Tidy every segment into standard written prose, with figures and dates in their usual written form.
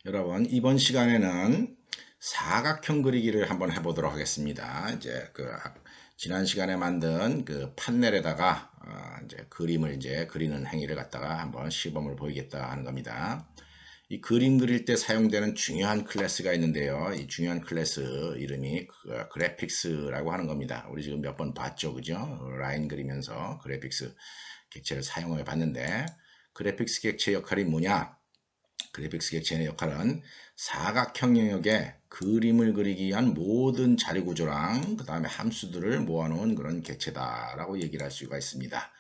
여러분, 이번 시간에는 사각형 그리기를 한번 해보도록 하겠습니다. 지난 시간에 만든 그 판넬에다가 이제 그림을 이제 그리는 행위를 갖다가 한번 시범을 보이겠다 하는 겁니다. 이 그림 그릴 때 사용되는 중요한 클래스가 있는데요. 이 중요한 클래스 이름이 그래픽스라고 하는 겁니다. 우리 지금 몇 번 봤죠, 그죠? 라인 그리면서 그래픽스 객체를 사용해 봤는데, 그래픽스 객체 역할이 뭐냐? 그래픽스 객체의 역할은 사각형 영역에 그림을 그리기 위한 모든 자료 구조랑 그 다음에 함수들을 모아놓은 그런 객체다라고 얘기를 할 수가 있습니다.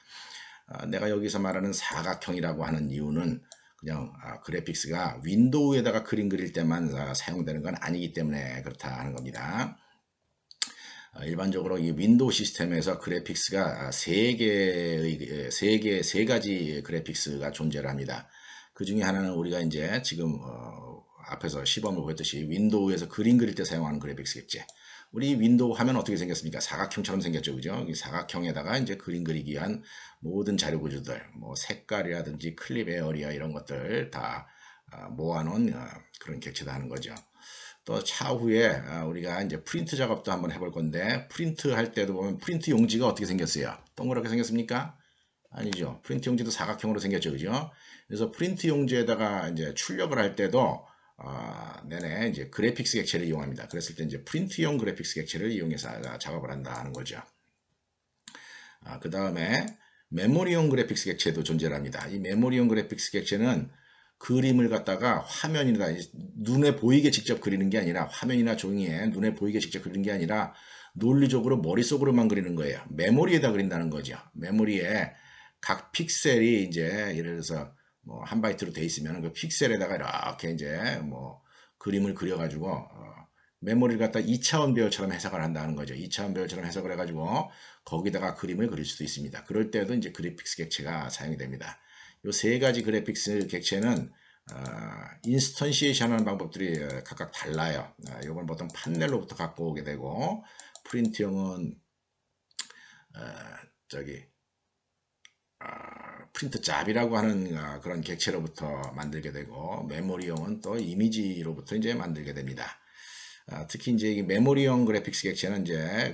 내가 여기서 말하는 사각형이라고 하는 이유는 그냥 그래픽스가 윈도우에다가 그림 그릴 때만 사용되는 건 아니기 때문에 그렇다 하는 겁니다. 일반적으로 이 윈도우 시스템에서 그래픽스가 세 가지 그래픽스가 존재를 합니다. 그 중에 하나는 우리가 이제 지금 앞에서 시범을 보였듯이 윈도우에서 그림 그릴 때 사용하는 그래픽스겠지. 우리 윈도우 화면 어떻게 생겼습니까? 사각형처럼 생겼죠, 그죠? 이 사각형에다가 이제 그림 그리기 위한 모든 자료 구조들, 뭐 색깔이라든지 클립 에어리아 이런 것들 다 모아놓은 그런 객체다 하는 거죠. 또 차후에 우리가 이제 프린트 작업도 한번 해볼 건데, 프린트 할 때도 보면 프린트 용지가 어떻게 생겼어요? 동그랗게 생겼습니까? 아니죠. 프린트 용지도 사각형으로 생겼죠, 그죠? 그래서 프린트 용지에다가 이제 출력을 할 때도 내내 이제 그래픽스 객체를 이용합니다. 그랬을 때 이제 프린트용 그래픽스 객체를 이용해서 작업을 한다 하는 거죠. 그 다음에 메모리용 그래픽스 객체도 존재합니다. 이 메모리용 그래픽스 객체는 그림을 갖다가 화면이나 눈에 보이게 직접 그리는 게 아니라 화면이나 종이에 눈에 보이게 직접 그리는 게 아니라 논리적으로 머릿속으로만 그리는 거예요. 메모리에다 그린다는 거죠. 메모리에 각 픽셀이 이제 예를 들어서 뭐 한 바이트로 돼 있으면 그 픽셀에다가 이렇게 이제 뭐 그림을 그려가지고 메모리를 갖다 2차원 배열처럼 해석을 한다는 거죠. 2차원 배열처럼 해석을 해가지고 거기다가 그림을 그릴 수도 있습니다. 그럴 때도 이제 그래픽스 객체가 사용이 됩니다. 이 세 가지 그래픽스 객체는 인스턴시에이션 하는 방법들이 각각 달라요. 이건 보통 판넬로부터 갖고 오게 되고, 프린트용은 저기 프린트 잡이라고 하는 그런 객체로부터 만들게 되고, 메모리용은 또 이미지로부터 이제 만들게 됩니다. 특히 이제 이 메모리용 그래픽스 객체는 이제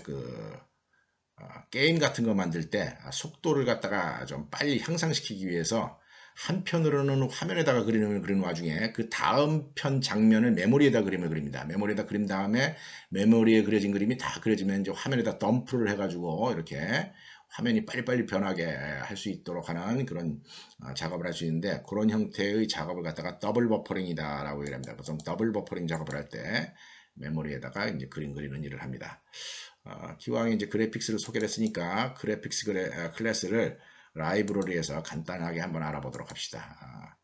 게임 같은 거 만들 때 속도를 갖다가 좀 빨리 향상시키기 위해서 한편으로는 화면에다가 그림을 그리는 와중에 그 다음 편 장면을 메모리에다 그림을 그립니다. 메모리에다 그린 다음에 메모리에 그려진 그림이 다 그려지면 이제 화면에다 덤프를 해가지고 이렇게 화면이 빨리빨리 변하게 할 수 있도록 하는 그런 작업을 할 수 있는데, 그런 형태의 작업을 갖다가 더블 버퍼링이다라고 얘기합니다. 보통 더블 버퍼링 작업을 할 때 메모리에다가 이제 그림 그리는 일을 합니다. 기왕에 이제 그래픽스를 소개를 했으니까 그래픽스 클래스를 라이브러리에서 간단하게 한번 알아보도록 합시다.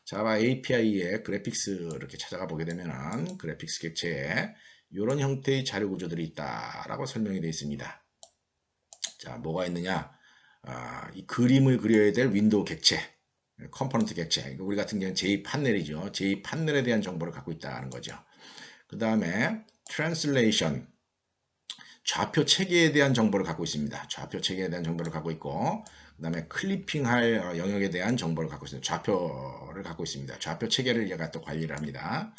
자바 API에 그래픽스 이렇게 찾아가 보게 되면은 그래픽스 객체에 이런 형태의 자료 구조들이 있다라고 설명이 되어 있습니다. 자, 뭐가 있느냐? 이 그림을 그려야 될 윈도우 객체, 컴포넌트 객체. 우리 같은 경우는 제2 판넬이죠. 제2 판넬에 대한 정보를 갖고 있다는 거죠. 그 다음에 트랜슬레이션, 좌표 체계에 대한 정보를 갖고 있습니다. 좌표 체계에 대한 정보를 갖고 있고, 그 다음에 클리핑할 영역에 대한 정보를 갖고 있습니다. 좌표를 갖고 있습니다. 좌표 체계를 얘가 또 관리를 합니다.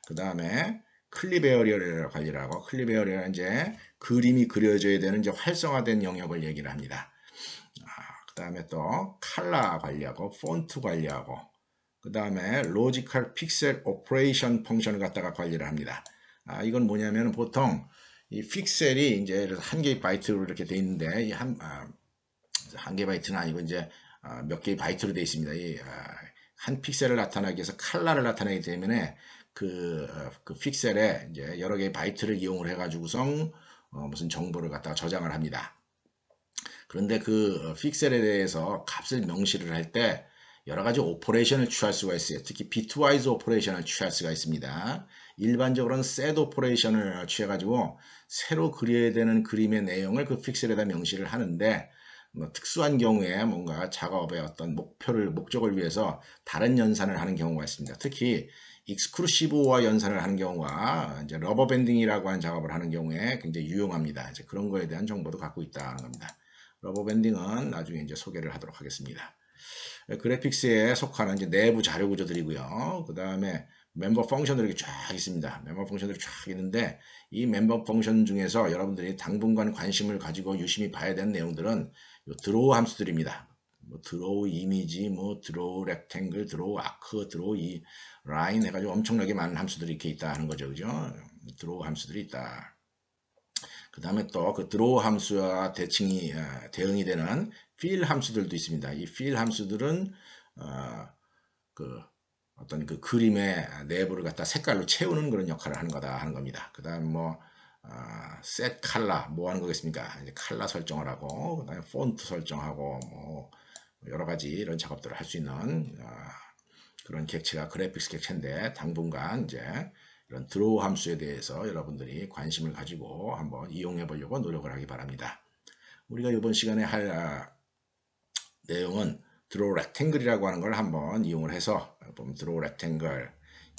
그 다음에 클립 에어리어를 관리를 하고, 클립 에어리어는 이제 그림이 그려져야 되는 이제 활성화된 영역을 얘기를 합니다. 그 다음에 또 칼라 관리하고, 폰트 관리하고, 그 다음에 로지컬 픽셀 오퍼레이션 펑션을 갖다가 관리를 합니다. 이건 뭐냐면 보통 이 픽셀이 이제 한 개의 바이트로 이렇게 돼 있는데, 한 개의 바이트는 아니고 이제 몇 개의 바이트로 되어 있습니다. 한 픽셀을 나타나기 위해서 칼라를 나타내기 때문에 그 픽셀에 이제 여러 개의 바이트를 이용을 해가지고선 무슨 정보를 갖다가 저장을 합니다. 그런데 그 픽셀에 대해서 값을 명시를 할 때 여러 가지 오퍼레이션을 취할 수가 있어요. 특히 비트와이즈 오퍼레이션을 취할 수가 있습니다. 일반적으로는 셋 오퍼레이션을 취해가지고 새로 그려야 되는 그림의 내용을 그 픽셀에다 명시를 하는데, 뭐 특수한 경우에 뭔가 작업의 어떤 목적을 위해서 다른 연산을 하는 경우가 있습니다. 특히 익스크루시브와 연산을 하는 경우가 이제 러버 밴딩이라고 하는 작업을 하는 경우에 굉장히 유용합니다. 이제 그런 거에 대한 정보도 갖고 있다는 겁니다. 러버 밴딩은 나중에 이제 소개를 하도록 하겠습니다. 그래픽스에 속하는 이제 내부 자료 구조들이고요. 그 다음에 멤버 펑션들이 쫙 있습니다. 멤버 펑션들이 쫙 있는데 이 멤버 펑션 중에서 여러분들이 당분간 관심을 가지고 유심히 봐야 되는 내용들은 요 드로우 함수들입니다. 뭐 드로우 이미지, 뭐 드로우 렉탱글, 드로우 아크, 드로우 이 라인 해가지고 엄청나게 많은 함수들이 이렇게 있다 하는 거죠, 그죠? 드로우 함수들이 있다. 그 다음에 또 그 드로우 함수와 대응이 되는 필 함수들도 있습니다. 이 필 함수들은 그 어떤 그 그림의 내부를 갖다 색깔로 채우는 그런 역할을 하는 거다 하는 겁니다. 그 다음 뭐 set 컬러 뭐 하는 거겠습니까? 이제 컬러 설정을 하고 그다음에 폰트 설정하고 뭐 여러 가지 이런 작업들을 할 수 있는 그런 객체가 그래픽스 객체인데 당분간 이제 이런 드로우 함수에 대해서 여러분들이 관심을 가지고 한번 이용해 보려고 노력을 하기 바랍니다. 우리가 이번 시간에 할 내용은 드로우 렉탱글이라고 하는 걸 한번 이용을 해서 보면 드로우 렉탱글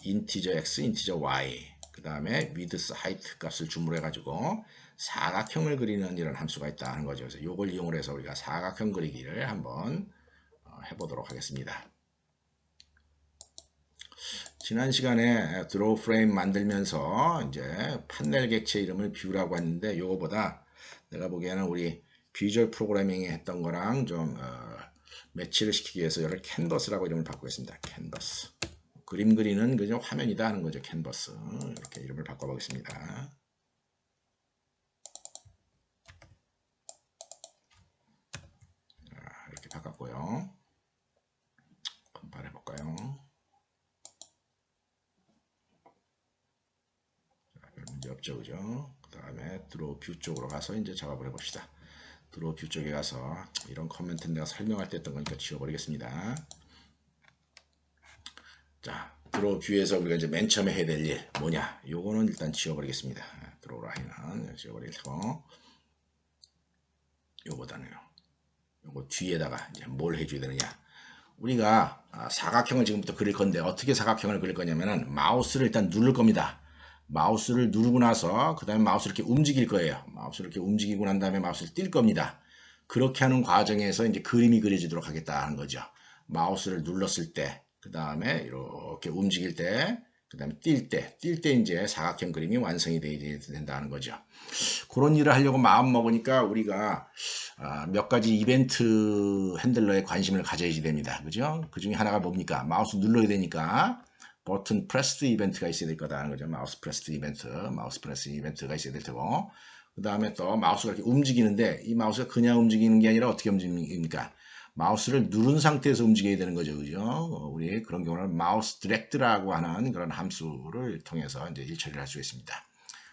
인티저 x, 인티저 y 그 다음에 width, height 값을 주문해 가지고 사각형을 그리는 이런 함수가 있다 하는 거죠. 그래서 이걸 이용을 해서 우리가 사각형 그리기를 한번 해보도록 하겠습니다. 지난 시간에 드로우 프레임 만들면서 이제 판넬 객체 이름을 뷰라고 했는데 이거보다 내가 보기에는 우리 비주얼 프로그래밍에 했던 거랑 좀 매치를 시키기 위해서 여러 캔버스라고 이름을 바꾸겠습니다. 캔버스. 그림 그리는 그냥 화면이다 하는 거죠. 캔버스. 이렇게 이름을 바꿔보겠습니다. 이렇게 바꿨고요. 컴파일 해볼까요? 별 문제 없죠, 그죠? 그 다음에 드로우 뷰 쪽으로 가서 이제 작업을 해봅시다. 드로우 뷰 쪽에 가서 이런 커멘트는 내가 설명할 때 했던 거니까 지워버리겠습니다. 자, 드로우 뷰에서 우리가 이제 맨 처음에 해야 될 일 뭐냐? 요거는 일단 지워버리겠습니다. 드로우 라인은 지워버리고 요거다네요. 요거 뒤에다가 이제 뭘 해줘야 되느냐? 우리가 사각형을 지금부터 그릴 건데 어떻게 사각형을 그릴 거냐면은 마우스를 일단 누를 겁니다. 마우스를 누르고 나서 그 다음에 마우스를 이렇게 움직일 거예요. 마우스를 이렇게 움직이고 난 다음에 마우스를 뛸 겁니다. 그렇게 하는 과정에서 이제 그림이 그려지도록 하겠다 하는 거죠. 마우스를 눌렀을 때, 그 다음에 이렇게 움직일 때, 그 다음에 뛸 때 이제 사각형 그림이 완성이 된다는 거죠. 그런 일을 하려고 마음 먹으니까 우리가 몇 가지 이벤트 핸들러에 관심을 가져야지 됩니다. 그죠? 그 중에 하나가 뭡니까? 마우스 눌러야 되니까 버튼 프레스드 이벤트가 있어야 될 거다는 거죠. 마우스 프레스드 이벤트가 있어야 될 테고. 그 다음에 또 마우스가 이렇게 움직이는데 이 마우스가 그냥 움직이는 게 아니라 어떻게 움직입니까? 마우스를 누른 상태에서 움직여야 되는 거죠. 그죠? 우리 그런 경우는 마우스 디렉트라고 하는 그런 함수를 통해서 이제 일처리를 할 수 있습니다.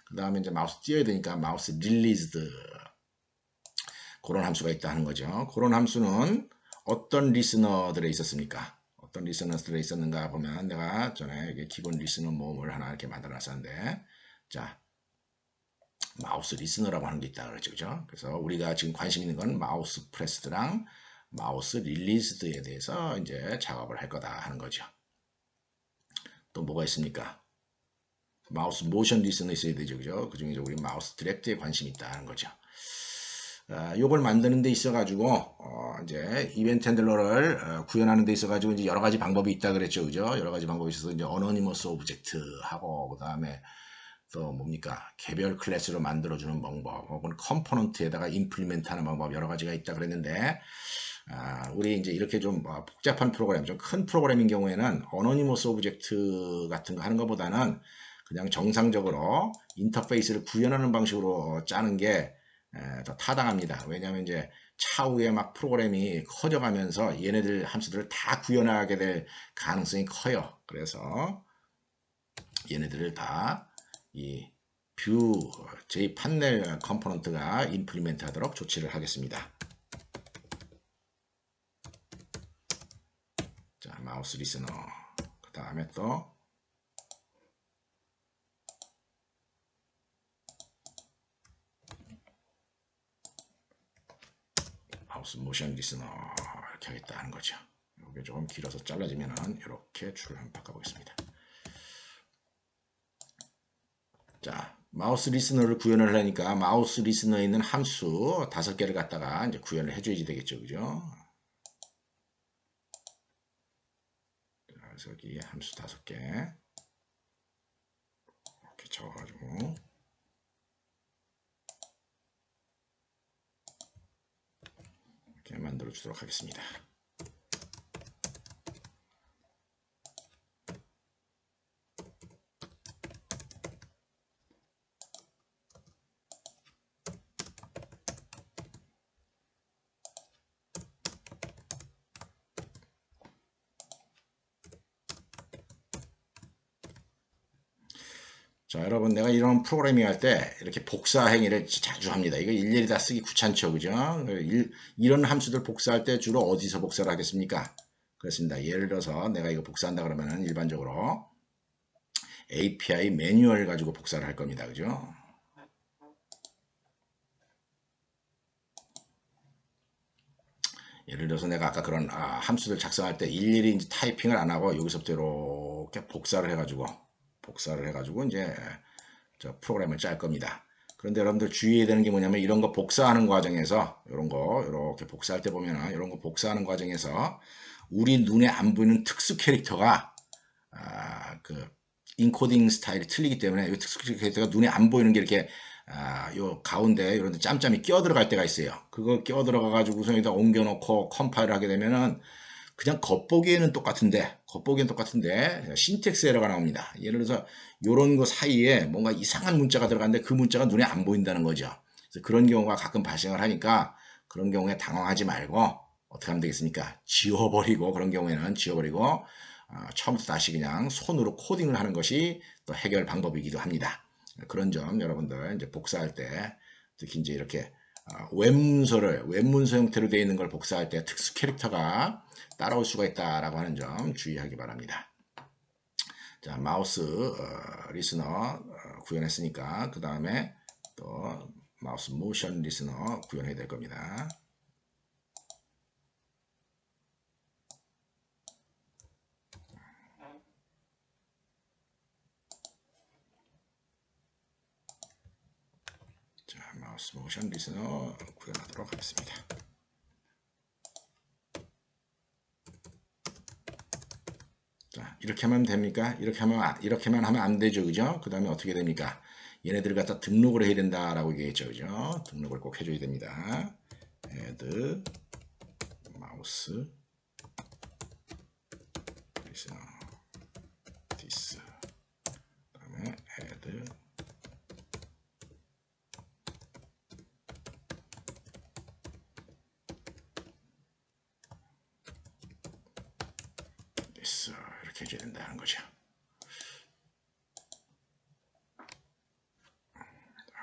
그 다음에 이제 마우스 띄어야 되니까 마우스 릴리즈드 그런 함수가 있다 하는 거죠. 그런 함수는 어떤 리스너들에 있었습니까? 어떤 리스너들에 있었는가 보면 내가 전에 기본 리스너 모음을 하나 이렇게 만들어 놨었는데 자 마우스 리스너라고 하는 게 있다 그러죠. 그죠? 그래서 우리가 지금 관심 있는 건 마우스 프레스드랑 마우스 릴리즈드에 대해서 이제 작업을 할 거다 하는 거죠. 또 뭐가 있습니까? 마우스 모션 리스너 있어야 되죠. 그죠? 그 중에 우리 마우스 디렉트에 관심이 있다 하는 거죠. 요걸 만드는 데 있어 가지고 이제 이벤트 핸들러를 구현하는 데 있어 가지고 이제 여러 가지 방법이 있다 그랬죠. 그죠? 여러 가지 방법이 있어서 이제 어노니머스 오브젝트 하고 그다음에 또 뭡니까? 개별 클래스로 만들어 주는 방법 혹은 컴포넌트에다가 임플리멘트 하는 방법 여러 가지가 있다 그랬는데 우리 이제 이렇게 좀 복잡한 프로그램, 좀 큰 프로그램인 경우에는 어노니머스 오브젝트 같은 거 하는 것보다는 그냥 정상적으로 인터페이스를 구현하는 방식으로 짜는 게 더 타당합니다. 왜냐하면 이제 차후에 막 프로그램이 커져가면서 얘네들 함수들을 다 구현하게 될 가능성이 커요. 그래서 얘네들을 다 이 뷰, 제 판넬 컴포넌트가 임플리멘트 하도록 조치를 하겠습니다. 자, 마우스 리스너. 그 다음에 또 마우스 모션 리스너 이렇게 하겠다 하는 거죠. 이게 조금 길어서 잘라지면은 이렇게 줄을 한번 바꿔보겠습니다. 자, 마우스 리스너를 구현을 하니까 마우스 리스너에 있는 함수 5개를 갖다가 이제 구현을 해줘야지 되겠죠. 그죠? 그래서 여기 함수 5개 이렇게 적어가지고 이렇게 만들어 주도록 하겠습니다. 자, 여러분, 내가 이런 프로그래밍 할 때 이렇게 복사 행위를 자주 합니다. 이거 일일이 다 쓰기 귀찮죠, 그죠? 이런 함수들 복사할 때 주로 어디서 복사를 하겠습니까? 그렇습니다. 예를 들어서 내가 이거 복사한다 그러면은 일반적으로 API 매뉴얼 가지고 복사를 할 겁니다, 그죠? 예를 들어서 내가 아까 그런 함수들 작성할 때 일일이 이제 타이핑을 안 하고 여기서부터 이렇게 복사를 해가지고 이제 저 프로그램을 짤 겁니다. 그런데 여러분들 주의해야 되는 게 뭐냐면 이런 거 복사하는 과정에서 이런 거 이렇게 복사할 때 보면은 이런 거 복사하는 과정에서 우리 눈에 안 보이는 특수 캐릭터가 그 인코딩 스타일이 틀리기 때문에 이 특수 캐릭터가 눈에 안 보이는 게 이렇게 요 가운데 이런 데 짬짬이 끼어 들어갈 때가 있어요. 그거 끼어 들어가 가지고 우선 여기다 옮겨 놓고 컴파일을 하게 되면은 그냥 겉보기에는 똑같은데 신텍스 에러가 나옵니다. 예를 들어서 이런 거 사이에 뭔가 이상한 문자가 들어갔는데 그 문자가 눈에 안 보인다는 거죠. 그래서 그런 경우가 가끔 발생을 하니까 그런 경우에 당황하지 말고 어떻게 하면 되겠습니까? 지워버리고 그런 경우에는 지워버리고 처음부터 다시 그냥 손으로 코딩을 하는 것이 또 해결 방법이기도 합니다. 그런 점 여러분들 이제 복사할 때 특히 이제 이렇게 웹문서 형태로 되어 있는 걸 복사할 때 특수 캐릭터가 따라올 수가 있다라고 하는 점 주의하기 바랍니다. 자, 마우스 리스너 구현했으니까 그 다음에 또 마우스 모션 리스너 구현해야 될 겁니다. 자, 마우스 모션 리스너 구현하도록 하겠습니다. 자, 이렇게 하면 됩니까? 이렇게만 하면 안 되죠, 그죠? 그 다음에 어떻게 됩니까? 얘네들을 갖다 등록을 해야 된다라고 얘기했죠, 그죠? 등록을 꼭 해줘야 됩니다. add 마우스 리스너 this 그 다음에 add this 이렇게 해줘야 된다는 거죠.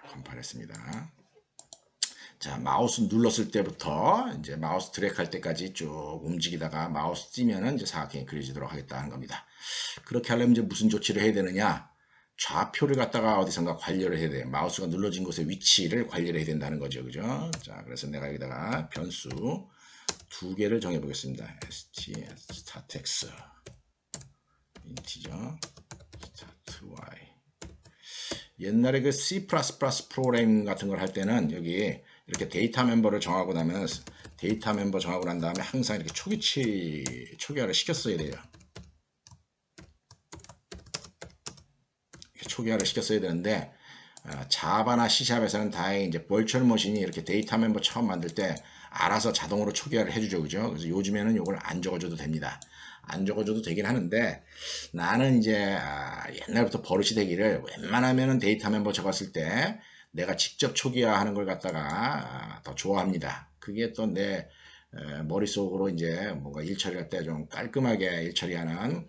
컴파일했습니다. 자, 마우스 눌렀을 때부터 이제 마우스 드래그 할 때까지 쭉 움직이다가 마우스 띄면은 이제 사각형이 그려지도록 하겠다는 겁니다. 그렇게 하려면 이제 무슨 조치를 해야 되느냐? 좌표를 갖다가 어디선가 관리를 해야 돼요. 마우스가 눌러진 곳의 위치를 관리를 해야 된다는 거죠. 그죠? 자, 그래서 내가 여기다가 변수 2개를 정해 보겠습니다. statex 인티저 start_y 옛날에 그 C++ 프로그램 같은 걸 할 때는 여기 이렇게 데이터 멤버를 정하고 나면 데이터 멤버 정하고 난 다음에 항상 이렇게 초기화를 시켰어야 돼요. 초기화를 시켰어야 되는데 자바나 C샵에서는 다행히 이제 벌추얼 머신이 이렇게 데이터 멤버 처음 만들 때 알아서 자동으로 초기화를 해주죠, 그죠? 그래서 요즘에는 이걸 안 적어줘도 됩니다. 안 적어줘도 되긴 하는데 나는 이제 옛날부터 버릇이 되기를 웬만하면은 데이터 멤버 적었을 때 내가 직접 초기화하는 걸 갖다가 더 좋아합니다. 그게 또 내 머릿속으로 이제 뭔가 일 처리할 때 좀 깔끔하게 일 처리하는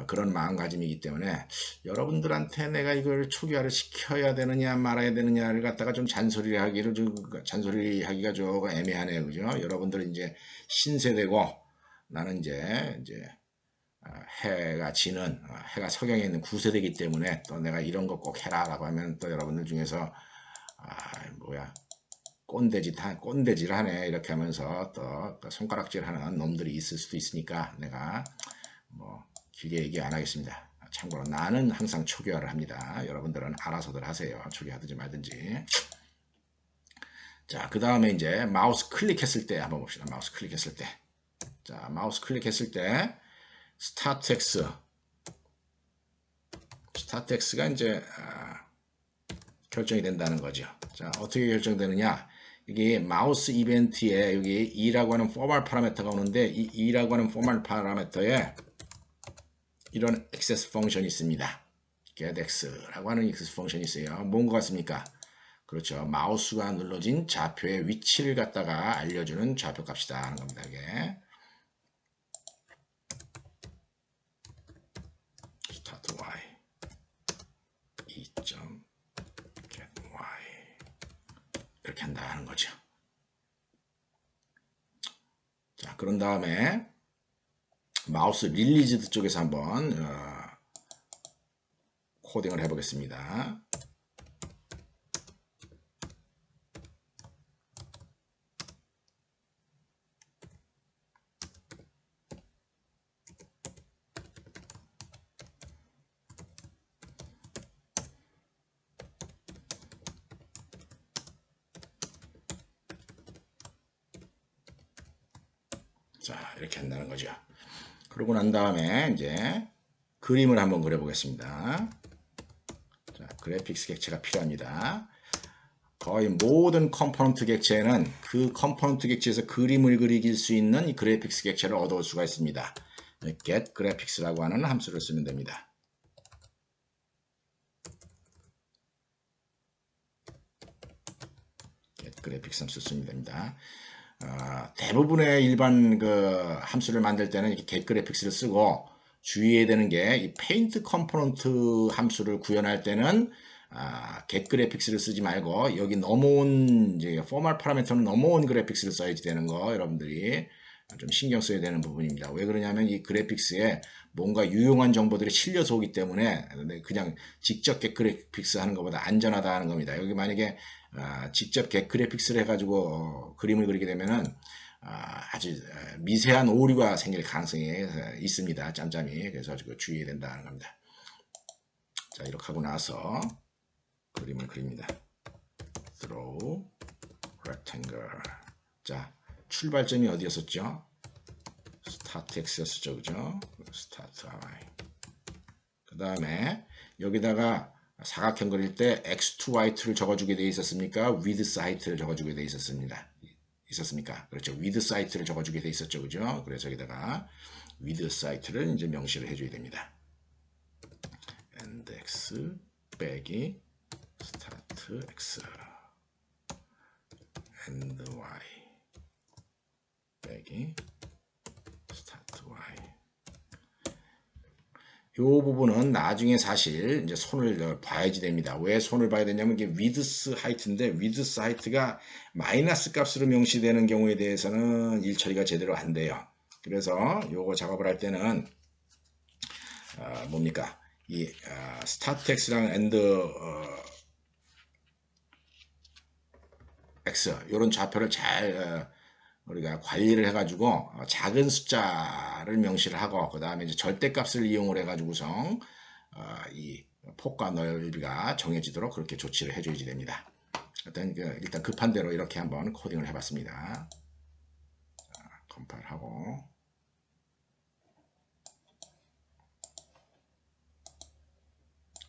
그런 마음가짐이기 때문에 여러분들한테 내가 이걸 초기화를 시켜야 되느냐 말아야 되느냐를 갖다가 좀 잔소리하기가 조금 애매하네요, 그죠? 여러분들은 이제 신세대고 나는 이제 해가 석양에 있는 9세대이기 때문에 또 내가 이런 거 꼭 해라라고 하면 또 여러분들 중에서 뭐야 꼰대질 하네 이렇게 하면서 또 손가락질 하는 놈들이 있을 수도 있으니까 내가 뭐 길게 얘기 안 하겠습니다. 참고로 나는 항상 초기화를 합니다. 여러분들은 알아서들 하세요. 초기화하든지 말든지. 자, 그 다음에 이제 마우스 클릭했을 때 한번 봅시다. 마우스 클릭했을 때. 자, 마우스 클릭했을 때 스타트X. 스타트X가 이제 결정이 된다는 거죠. 자, 어떻게 결정되느냐? 이게 마우스 이벤트에 여기 E라고 하는 포멀 파라미터가 오는데 이 E라고 하는 포멀 파라미터에 이런 액세스 펑션이 있습니다. getX라고 하는 액세스 펑션이 있어요. 뭔 것 같습니까? 그렇죠. 마우스가 눌러진 좌표의 위치를 갖다가 알려주는 좌표 값이다 하는 겁니다. 이게 start y 2.get y 이렇게 한다 하는 거죠. 자, 그런 다음에 마우스 릴리즈드 쪽에서 한번 코딩을 해보겠습니다. 자, 이렇게 한다는 거죠. 그러고 난 다음에 이제 그림을 한번 그려보겠습니다. 자, 그래픽스 객체가 필요합니다. 거의 모든 컴포넌트 객체는 그 컴포넌트 객체에서 그림을 그릴 수 있는 이 그래픽스 객체를 얻어올 수가 있습니다. get graphics라고 하는 함수를 쓰면 됩니다. get graphics 함수 쓰면 됩니다. 대부분의 일반 그 함수를 만들 때는 이렇게 get graphics를 쓰고 주의해야 되는 게 이 페인트 컴포넌트 함수를 구현할 때는 get graphics를 쓰지 말고 여기 넘어온 이제 포멀 파라미터는 넘어온 그래픽스를 써야지 되는 거 여러분들이 좀 신경 써야 되는 부분입니다. 왜 그러냐면 이 그래픽스에 뭔가 유용한 정보들이 실려서 오기 때문에 그냥 직접 get graphics 하는 것보다 안전하다 하는 겁니다. 여기 만약에 직접 get graphics를 해가지고 그림을 그리게 되면은 아주 미세한 오류가 생길 가능성이 있습니다. 짬짬이. 그래서 주의해야 된다는 겁니다. 자, 이렇게 하고 나서 그림을 그립니다. Draw rectangle. 자, 출발점이 어디였었죠? Start X였었죠, 그죠? Start Y. 그 다음에 여기다가 사각형 그릴 때 X2Y2를 적어주게 돼 있었습니까? Width Height를 적어주게 돼 있었습니까? 그렇죠. Width Height를 적어주게 돼 있었죠, 그죠? 그래서 여기다가 Width Height를 이제 명시를 해줘야 됩니다. and X 빼기 Start X and Y 빼기 Start Y. 이 부분은 나중에 사실 이제 손을 봐야지 됩니다. 왜 손을 봐야 되냐면 이게 width height인데 width height가 마이너스 값으로 명시되는 경우에 대해서는 일 처리가 제대로 안 돼요. 그래서 요거 작업을 할 때는 뭡니까? 이 start x랑 end x 이런 좌표를 잘 우리가 관리를 해가지고 작은 숫자를 명시를 하고 그 다음에 이제 절대값을 이용을 해가지고서 이 폭과 넓이가 정해지도록 그렇게 조치를 해줘야지 됩니다. 일단 급한 대로 이렇게 한번 코딩을 해봤습니다. 자, 컴파일하고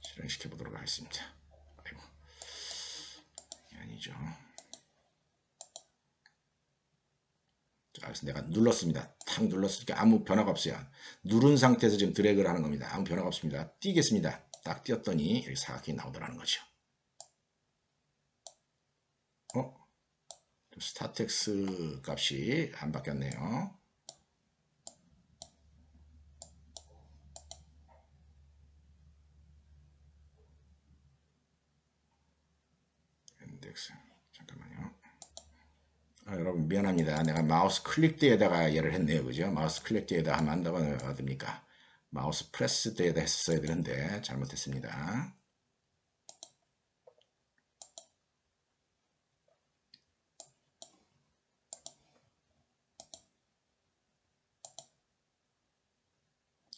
실행시켜 보도록 하겠습니다. 아이고, 아니죠. 자, 그래서 내가 눌렀습니다. 탁 눌렀으니까 아무 변화가 없어요. 누른 상태에서 지금 드래그를 하는 겁니다. 아무 변화가 없습니다. 띄겠습니다. 딱 띄었더니 이렇게 사각형이 나오더라는 거죠. 스타텍스 값이 안 바뀌었네요. 인덱스 잠깐만요. 여러분 미안합니다. 내가 마우스 클릭대에다가 얘를 했네요. 그죠? 마우스 클릭대에다 하면 한다고 어딥니까? 마우스 프레스 대에다 했어야 되는데 잘못했습니다.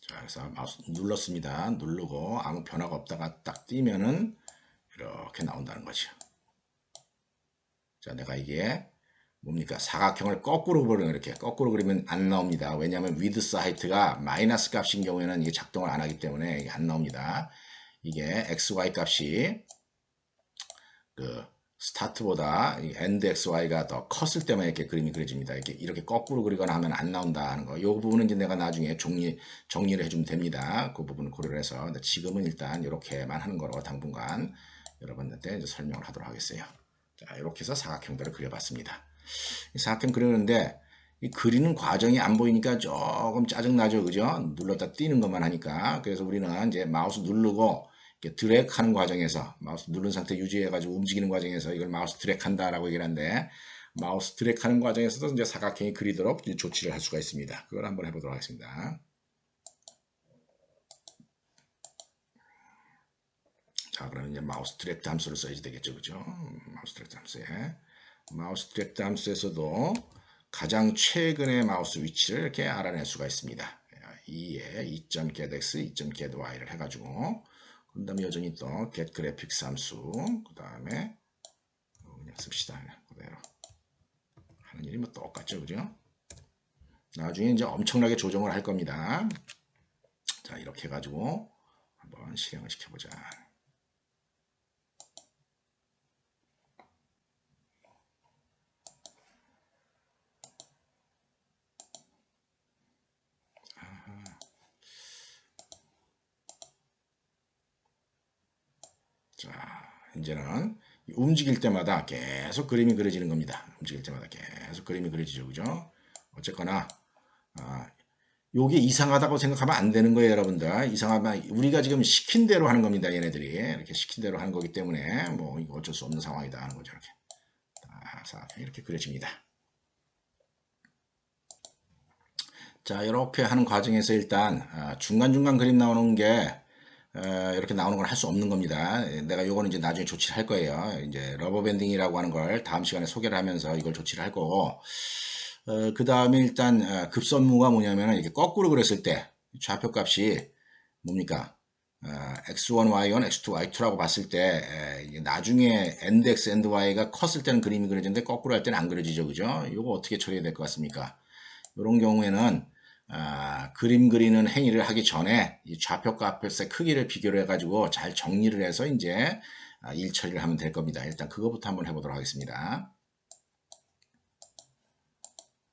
자, 그래서 마우스 눌렀습니다. 누르고 아무 변화가 없다가 딱 띄면은 이렇게 나온다는 거죠. 자, 내가 이게 뭡니까? 사각형을 거꾸로 그리면 이렇게 거꾸로 그리면 안 나옵니다. 왜냐하면 width height가 마이너스 값인 경우에는 이게 작동을 안 하기 때문에 이게 안 나옵니다. 이게 xy 값이 그 스타트보다 end xy가 더 컸을 때만 이렇게 그림이 그려집니다. 이렇게 거꾸로 그리거나 하면 안 나온다 하는 거. 이 부분은 이제 내가 나중에 정리를 해주면 됩니다. 그 부분을 고려를 해서. 근데 지금은 일단 이렇게만 하는 거로 당분간 여러분한테 이제 설명을 하도록 하겠어요. 자, 이렇게 해서 사각형들을 그려봤습니다. 이 사각형 그리는데 이 그리는 과정이 안 보이니까 조금 짜증나죠. 그죠? 눌렀다 띄는 것만 하니까. 그래서 우리는 이제 마우스 누르고 드래그 하는 과정에서 마우스 누른 상태 유지해 가지고 움직이는 과정에서 이걸 마우스 드래그 한다라고 얘기를 하는데 마우스 드래그 하는 과정에서도 이제 사각형이 그리도록 조치를 할 수가 있습니다. 그걸 한번 해보도록 하겠습니다. 자, 그러면 이제 마우스 드래그 함수를 써야 되겠죠. 그죠? 마우스 드래그 함수에 마우스 드래그 함수에서도 가장 최근의 마우스 위치를 이렇게 알아낼 수가 있습니다. 2에 2.getx, 2.gety를 해가지고 그 다음에 여전히 또 getGraphics 함수 그 다음에 그냥 씁시다. 그대로 하는 일이 뭐 똑같죠. 그죠? 나중에 이제 엄청나게 조정을 할 겁니다. 자, 이렇게 해가지고 한번 실행을 시켜보자. 자, 이제는 움직일 때마다 계속 그림이 그려지는 겁니다. 움직일 때마다 계속 그림이 그려지죠. 그죠? 어쨌거나 요게 이상하다고 생각하면 안 되는 거예요, 여러분들. 이상하면 우리가 지금 시킨 대로 하는 겁니다, 얘네들이. 이렇게 시킨 대로 하는 거기 때문에 뭐 이거 어쩔 수 없는 상황이다 하는 거죠. 이렇게 그려집니다. 자, 이렇게 하는 과정에서 일단 중간중간 그림 나오는 게 이렇게 나오는 건 할 수 없는 겁니다. 내가 요거는 이제 나중에 조치를 할 거예요. 이제 러버 밴딩이라고 하는 걸 다음 시간에 소개를 하면서 이걸 조치를 할 거고, 그 다음에 일단 급선무가 뭐냐면 이렇게 거꾸로 그렸을 때 좌표 값이 뭡니까? x1, y1, x2, y2라고 봤을 때 나중에 end x, end y가 컸을 때는 그림이 그려지는데 거꾸로 할 때는 안 그려지죠. 그죠? 이거 어떻게 처리해야 될 것 같습니까? 이런 경우에는 그림 그리는 행위를 하기 전에 이 좌표 값의 크기를 비교를 해가지고 잘 정리를 해서 이제 일 처리를 하면 될 겁니다. 일단 그거부터 한번 해보도록 하겠습니다.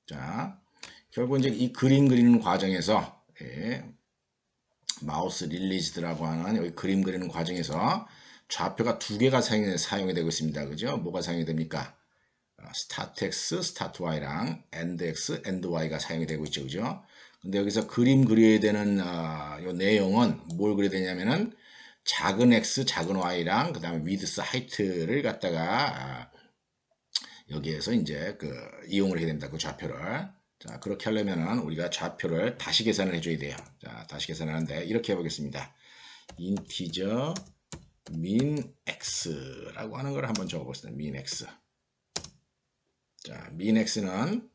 자, 결국 이제 이 그림 그리는 과정에서 마우스 릴리즈드라고 하는 여기 그림 그리는 과정에서 좌표가 두 개가 사용이 되고 있습니다. 그죠? 뭐가 사용이 됩니까? 스타트 X, 스타트 Y랑 end X, end Y가 사용이 되고 있죠. 그죠? 근데 여기서 그림 그려야 되는 요 내용은 뭘 그려야 되냐면은 작은 X, 작은 Y랑 그 다음에 width, height를 갖다가 여기에서 이제 그 이용을 해야 됩니다. 그 좌표를. 자, 그렇게 하려면은 우리가 좌표를 다시 계산을 해줘야 돼요. 자, 다시 계산하는데 이렇게 해보겠습니다. 인티저 min x라고 하는 걸 한번 적어보겠습니다. min x. 자, min x는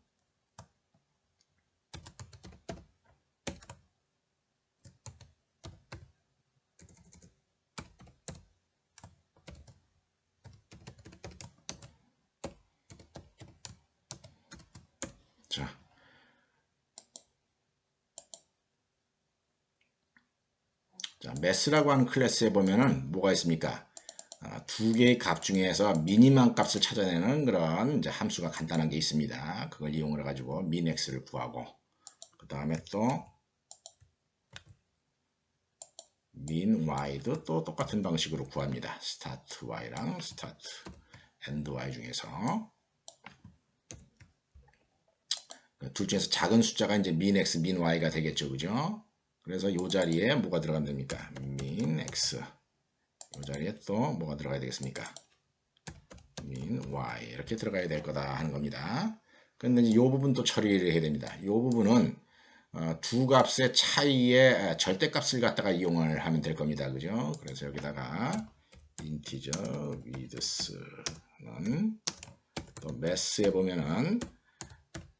자, math라고 하는 클래스에 보면은 뭐가 있습니까? 두 개의 값 중에서 미니멈 값을 찾아내는 그런 이제 함수가 간단한 게 있습니다. 그걸 이용을 해가지고 min x를 구하고 그 다음에 또 min y도 또 똑같은 방식으로 구합니다. start y랑 start end y 중에서 둘 중에서 작은 숫자가 이제 min x, min y가 되겠죠, 그죠? 그래서 이 자리에 뭐가 들어가면 됩니까? min x. 이 자리에 또 뭐가 들어가야 되겠습니까? min y 이렇게 들어가야 될 거다 하는 겁니다. 근데 이제 이 부분도 처리를 해야 됩니다. 이 부분은 두 값의 차이의 절대값을 갖다가 이용을 하면 될 겁니다. 그죠? 그래서 여기다가 integer width는 또 math에 보면은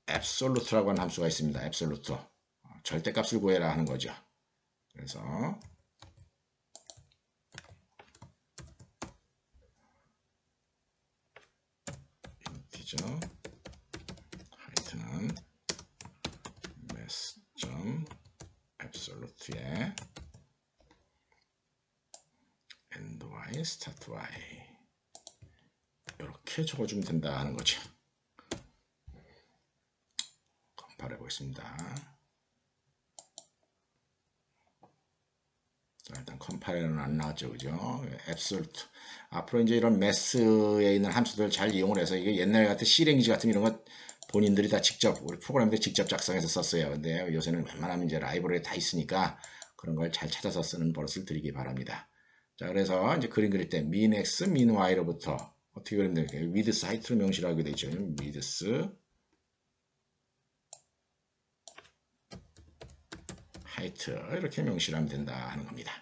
absolute라고 하는 함수가 있습니다. absolute. 절대값을 구해라 하는 거죠. 그래서 integer Y, start Y 이렇게 적어주면 된다 하는 거죠. 컴파일 해보겠습니다. 자, 일단 컴파일은 안 나왔죠, 그죠? absolute. 앞으로 이제 이런 매스에 있는 함수들 잘 이용을 해서 이게 옛날 같은 C랭귀지 같은 이런 것 본인들이 다 직접 우리 프로그램들 직접 작성해서 썼어요. 근데 요새는 웬만하면 이제 라이브러리 다 있으니까 그런 걸 잘 찾아서 쓰는 버릇을 들이기 바랍니다. 자, 그래서 이제 그림 그릴 때 min x, min y로부터 어떻게 그리면 될까요? width, height로 명시를 하게 되죠. width, height 이렇게 명시를 하면 된다 하는 겁니다.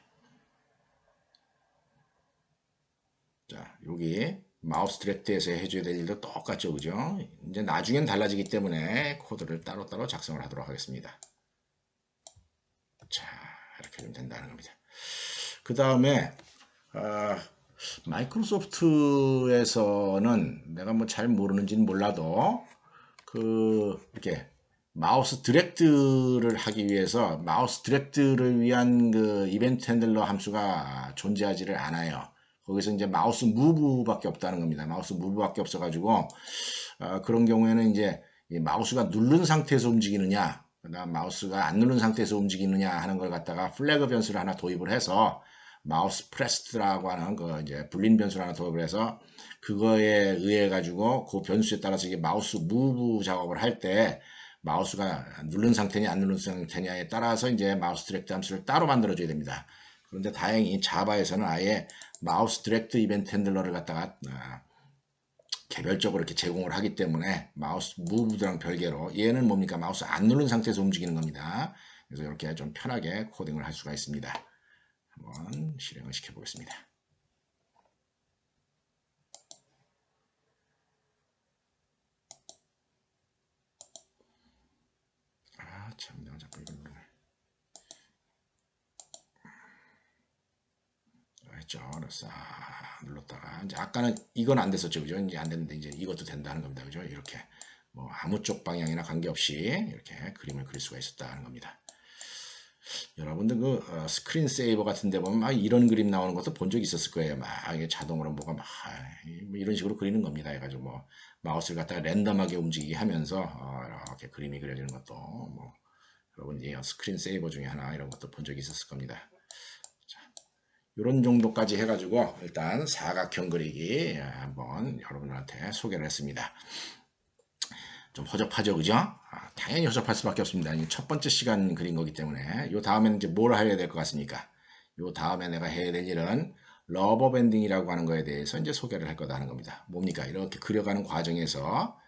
자, 여기 마우스 디렉트에서 해줘야 될 일도 똑같죠, 그죠? 이제 나중엔 달라지기 때문에 코드를 따로따로 작성을 하도록 하겠습니다. 자, 이렇게 하면 된다는 겁니다. 그 다음에 마이크로소프트에서는 내가 뭐 잘 모르는지는 몰라도 이렇게 마우스 디렉트를 하기 위해서 마우스 디렉트를 위한 그 이벤트 핸들러 함수가 존재하지를 않아요. 거기서 이제 마우스 무브밖에 없다는 겁니다. 마우스 무브밖에 없어가지고 그런 경우에는 이제 마우스가 누른 상태에서 움직이느냐, 그다음 마우스가 안 누른 상태에서 움직이느냐 하는 걸 갖다가 플래그 변수를 하나 도입을 해서 마우스 프레스트라고 하는 그 이제 불린 변수를 하나 도입을 해서 그거에 의해 가지고 그 변수에 따라서 이게 마우스 무브 작업을 할 때 마우스가 누른 상태냐 안 누른 상태냐에 따라서 이제 마우스 디렉트 함수를 따로 만들어 줘야 됩니다. 그런데 다행히 자바에서는 아예 마우스 디렉트 이벤트 핸들러를 갖다가 개별적으로 이렇게 제공을 하기 때문에 마우스 무브랑 별개로 얘는 뭡니까? 마우스 안 누른 상태에서 움직이는 겁니다. 그래서 이렇게 좀 편하게 코딩을 할 수가 있습니다. 한번 실행을 시켜 보겠습니다. 참 내가 자꾸 이걸 누르네. 했죠. 그래서 눌렀다가 이제 아까는 이건 안 됐었죠, 그죠? 이제 안 됐는데 이제 이것도 된다는 겁니다, 그죠? 이렇게 뭐 아무 쪽 방향이나 관계없이 이렇게 그림을 그릴 수가 있었다는 겁니다. 여러분들 그 스크린 세이버 같은 데 보면 막 이런 그림 나오는 것도 본 적 있었을 거예요. 막 이게 자동으로 뭐가 막 뭐 이런 식으로 그리는 겁니다. 해가지고 뭐 마우스를 갖다가 랜덤하게 움직이게 하면서 이렇게 그림이 그려지는 것도 뭐 여러분 스크린 세이버 중에 하나 이런 것도 본 적이 있었을 겁니다. 자, 이런 정도까지 해가지고 일단 사각형 그리기 한번 여러분들한테 소개를 했습니다. 좀 허접하죠, 그죠? 당연히 허접할 수밖에 없습니다. 첫 번째 시간 그린 거기 때문에. 요 다음에는 이제 뭘 해야 될 것 같습니까? 요 다음에 내가 해야 될 일은 러버 밴딩이라고 하는 거에 대해서 이제 소개를 할 거다 하는 겁니다. 뭡니까? 이렇게 그려가는 과정에서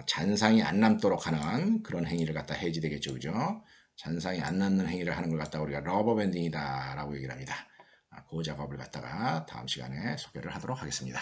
잔상이 안 남도록 하는 그런 행위를 갖다 해야지 되겠죠, 그죠? 잔상이 안 남는 행위를 하는 걸 갖다 우리가 러버 밴딩이다 라고 얘기를 합니다. 그 작업을 갖다가 다음 시간에 소개를 하도록 하겠습니다.